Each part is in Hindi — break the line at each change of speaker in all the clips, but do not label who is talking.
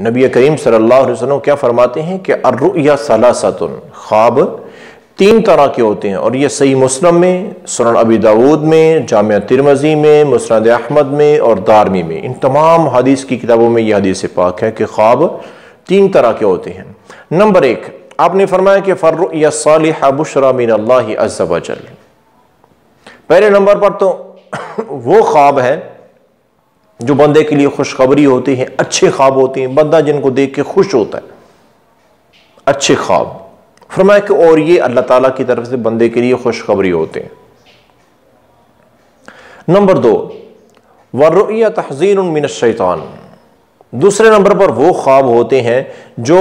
नबी करीम सल्लल्लाहु अलैहि वसल्लम क्या फरमाते हैं कि अर्रुया सलासतुन, ख्वाब तीन तरह के होते हैं। और ये सही मुस्लिम में, सुनन अबी दाऊद में, जामिया तिरमिज़ी में, मुस्नद अहमद में और दारमी में, इन तमाम हदीस की किताबों में यह हदीस पाक है कि ख्वाब तीन तरह के होते हैं। नंबर एक, आपने फरमाया कि फर्रुया सालिहा बुशरा मिन अल्लाह अज़्ज़ व जल। पहले नंबर पर तो वो ख्वाब है जो बंदे के लिए खुशखबरी होती है, अच्छे ख्वाब होते हैं, बंदा जिनको देख के खुश होता है, अच्छे ख्वाब। फरमाया कि और ये अल्लाह ताला की तरफ से बंदे के लिए खुशखबरी होते हैं। नंबर दो, वर्रुया तहज़ीरुन मिनश शैतान। दूसरे नंबर पर वो ख्वाब होते हैं जो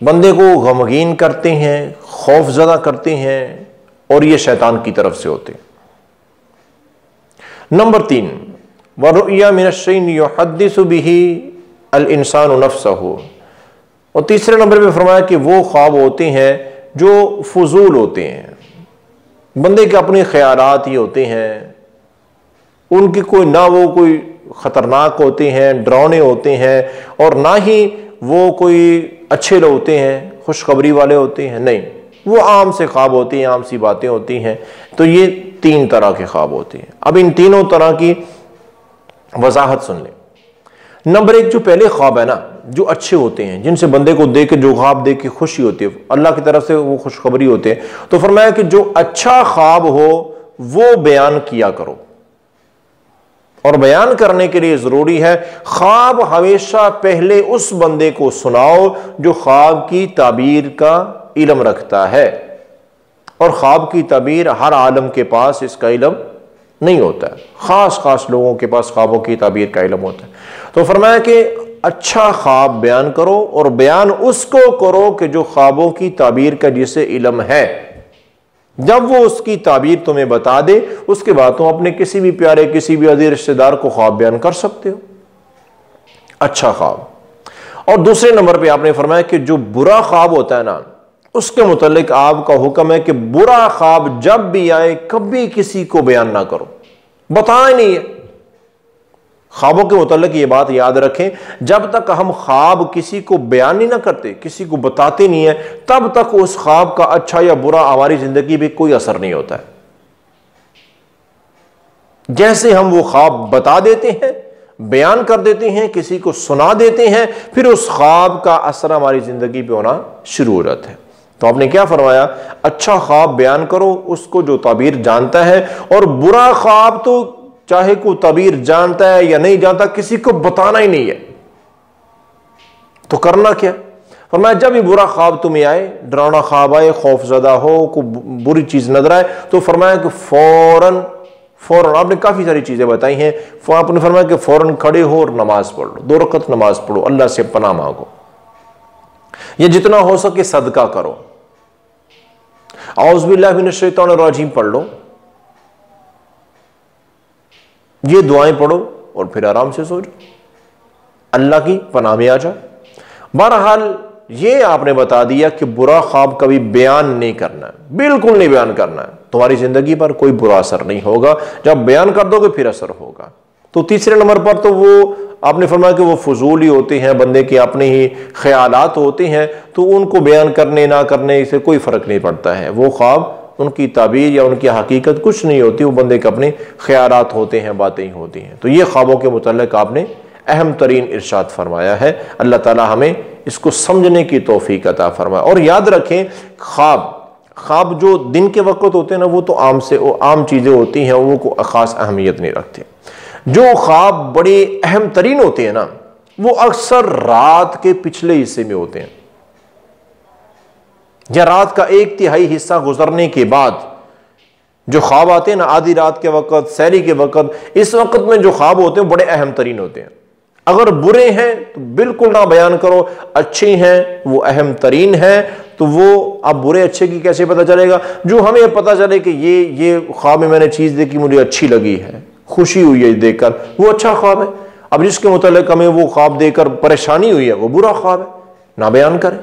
बंदे को गमगीन करते हैं, खौफज़दा करते हैं, और ये शैतान की तरफ से होते हैं। नंबर तीन, वर्रुया मिनश्शैइन युहद्दिसु बिही अल इंसानु नफ्सहु। और तीसरे नंबर पे फरमाया कि वो ख्वाब होते हैं जो फजूल होते हैं, बंदे के अपने ख्यालात ही होते हैं, उनकी कोई ना वो कोई खतरनाक होते हैं, डरावने होते हैं, और ना ही वो कोई अच्छे लोग होते हैं, खुशखबरी वाले होते हैं, नहीं, वो आम से ख्वाब होती हैं, आम सी बातें होती हैं। तो ये तीन तरह के ख्वाब होते हैं। अब इन तीनों तरह की वजाहत सुन लें। नंबर एक, जो पहले ख्वाब है ना, जो अच्छे होते हैं, जिनसे बंदे को देख के, जो ख्वाब देख के खुशी होती है, अल्लाह की तरफ से वो खुशखबरी होते हैं, तो फरमाया कि जो अच्छा ख्वाब हो वो बयान किया करो। और बयान करने के लिए जरूरी है ख्वाब हमेशा पहले उस बंदे को सुनाओ जो ख्वाब की ताबीर का इल्म रखता है। और ख्वाब की ताबीर हर आलम के पास इसका इल्म नहीं होता है, खास खास लोगों के पास ख्वाबों की ताबीर का इल्म होता है। तो फरमाया कि अच्छा ख्वाब बयान करो, और बयान उसको करो कि जो ख्वाबों की ताबीर का जिसे इल्म है। जब वो उसकी ताबीर तुम्हें बता दे, उसके बाद तुम अपने किसी भी प्यारे, किसी भी अजीज रिश्तेदार को ख्वाब बयान कर सकते हो, अच्छा ख्वाब। और दूसरे नंबर पे आपने फरमाया कि जो बुरा ख्वाब होता है ना, उसके मुतालिक आपका हुक्म है कि बुरा ख्वाब जब भी आए कभी किसी को बयान ना करो, बताए नहीं है। ख्वाबों के मुतालिक ये बात याद रखें, जब तक हम ख्वाब किसी को बयान नहीं ना करते, किसी को बताते नहीं है, तब तक उस ख्वाब का अच्छा या बुरा हमारी जिंदगी में कोई असर नहीं होता है। जैसे हम वो ख्वाब बता देते हैं, बयान कर देते हैं, किसी को सुना देते हैं, फिर उस ख्वाब का असर हमारी जिंदगी पे होना शुरू हो जाता है। तो आपने क्या फरमाया, अच्छा ख्वाब बयान करो उसको जो ताबीर जानता है, और बुरा ख्वाब तो चाहे कोई ताबीर जानता है या नहीं जानता, किसी को बताना ही नहीं है। तो करना क्या, फरमाया जब भी बुरा ख्वाब तुम्हें आए, डरावना ख्वाब आए, खौफजदा हो, कोई बुरी चीज नजर आए, तो फरमाया कि फौरन फौरन, आपने काफी सारी चीजें बताई हैं, आपने फरमाया कि फौरन खड़े हो और नमाज पढ़ लो, 2 रकत नमाज पढ़ो, अल्लाह से पनाह मांगो, ये जितना हो सके सदका करो, औज़ु बिल्लाहि मिनश शैतानिर रजीम पढ़ लो, ये दुआएं पढ़ो, और फिर आराम से सो जाओ, अल्लाह की पनाह में आ जाओ। बहरहाल ये आपने बता दिया कि बुरा ख्वाब कभी बयान नहीं करना है, बिल्कुल नहीं बयान करना है, तुम्हारी जिंदगी पर कोई बुरा असर नहीं होगा, जब बयान कर दोगे फिर असर होगा। तो तीसरे नंबर पर तो वो आपने फरमाया कि वो फजूल ही होते हैं, बंदे के अपने ही ख्यालात होते हैं, तो उनको बयान करने ना करने से कोई फर्क नहीं पड़ता है। वो ख्वाब, उनकी ताबीर या उनकी हकीकत कुछ नहीं होती, वो बंदे के अपने ख्यालात होते हैं, बातें ही होती हैं। तो ये ख्वाबों के मुताल्लिक आपने अहम तरीन इरशाद फरमाया है। अल्लाह ताला हमें इसको समझने की तौफीक अता फरमाए। और याद रखें, ख्वाब जो दिन के वक्त होते हैं ना, वो तो आम चीज़ें होती हैं, वो को ख़ास अहमियत नहीं रखते। जो ख्वाब बड़े अहम तरीन होते हैं ना, वो अक्सर रात के पिछले हिस्से में होते हैं, या रात का 1/3 हिस्सा गुजरने के बाद जो ख्वाब आते हैं ना, आधी रात के वक्त, सहरी के वक्त, इस वक्त में जो ख्वाब होते हैं बड़े अहम तरीन होते हैं। अगर बुरे हैं तो बिल्कुल ना बयान करो, अच्छे हैं वो अहम तरीन है। तो वो अब बुरे अच्छे की कैसे पता चलेगा, जो हमें पता चले कि ये ख्वाब में मैंने चीज देखी, मुझे अच्छी लगी है, खुशी हुई है देखकर, वो अच्छा ख्वाब है। अब जिसके मुतालिक हमें वो ख्वाब देकर परेशानी हुई है, वो बुरा ख्वाब है, ना बयान करें।